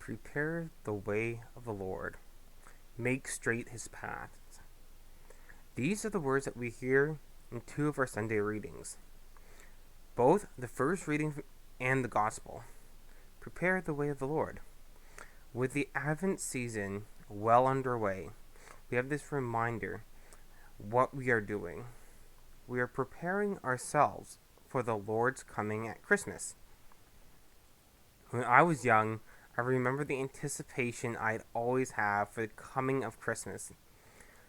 Prepare the way of the Lord, make straight his paths. These are the words that we hear in two of our Sunday readings, both the first reading and the Gospel. Prepare the way of the Lord. With the Advent season well underway, we have this reminder what we are doing. We are preparing ourselves for the Lord's coming at Christmas. When I was young, I remember the anticipation I'd always have for the coming of Christmas.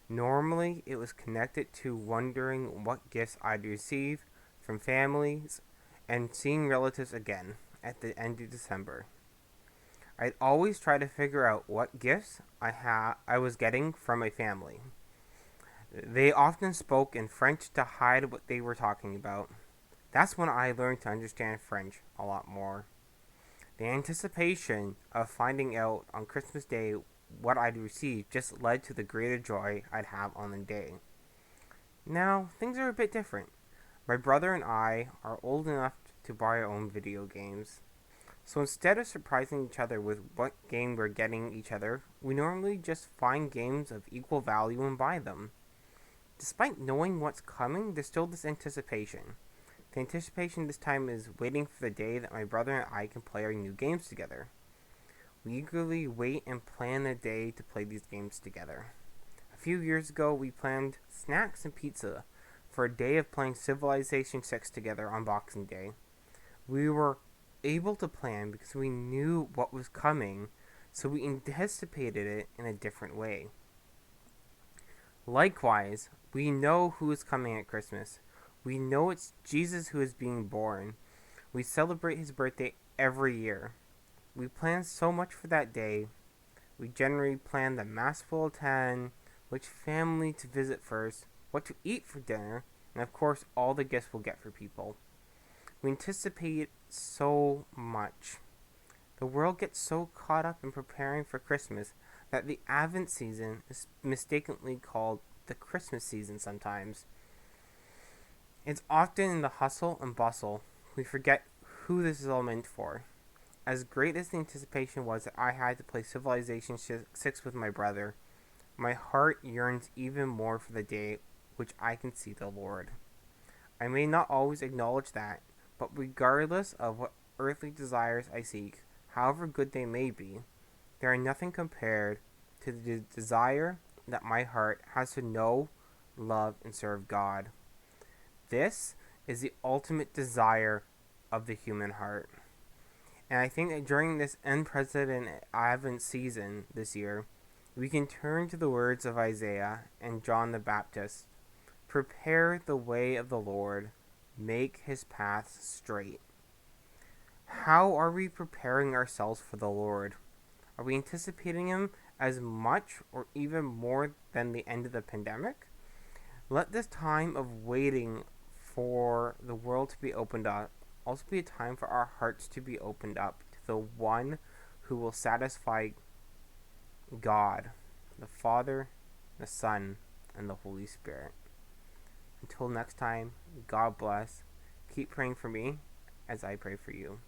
Normally, it was connected to wondering what gifts I'd receive from families and seeing relatives again at the end of December. I'd always try to figure out what gifts I was getting from my family. They often spoke in French to hide what they were talking about. That's when I learned to understand French a lot more. The anticipation of finding out on Christmas Day what I'd receive just led to the greater joy I'd have on the day. Now, things are a bit different. My brother and I are old enough to buy our own video games. So instead of surprising each other with what game we're getting each other, we normally just find games of equal value and buy them. Despite knowing what's coming, there's still this anticipation. The anticipation this time is waiting for the day that my brother and I can play our new games together. We eagerly wait and plan the day to play these games together. A few years ago, we planned snacks and pizza for a day of playing Civilization 6 together on Boxing Day. We were able to plan because we knew what was coming, so we anticipated it in a different way. Likewise, we know who is coming at Christmas. We know it's Jesus who is being born. We celebrate his birthday every year. We plan so much for that day. We generally plan the mass we'll attend, which family to visit first, what to eat for dinner, and of course all the gifts we'll get for people. We anticipate so much. The world gets so caught up in preparing for Christmas that the Advent season is mistakenly called the Christmas season sometimes. It's often in the hustle and bustle we forget who this is all meant for. As great as the anticipation was that I had to play Civilization 6 with my brother, my heart yearns even more for the day which I can see the Lord. I may not always acknowledge that, but regardless of what earthly desires I seek, however good they may be, they are nothing compared to the desire that my heart has to know, love, and serve God. This is the ultimate desire of the human heart. And I think that during this unprecedented Advent season this year, we can turn to the words of Isaiah and John the Baptist. Prepare the way of the Lord, make his paths straight. How are we preparing ourselves for the Lord? Are we anticipating him as much or even more than the end of the pandemic? Let this time of waiting for the world to be opened up also be a time for our hearts to be opened up to the one who will satisfy God, the Father, the Son, and the Holy Spirit. Until next time, God bless. Keep praying for me as I pray for you.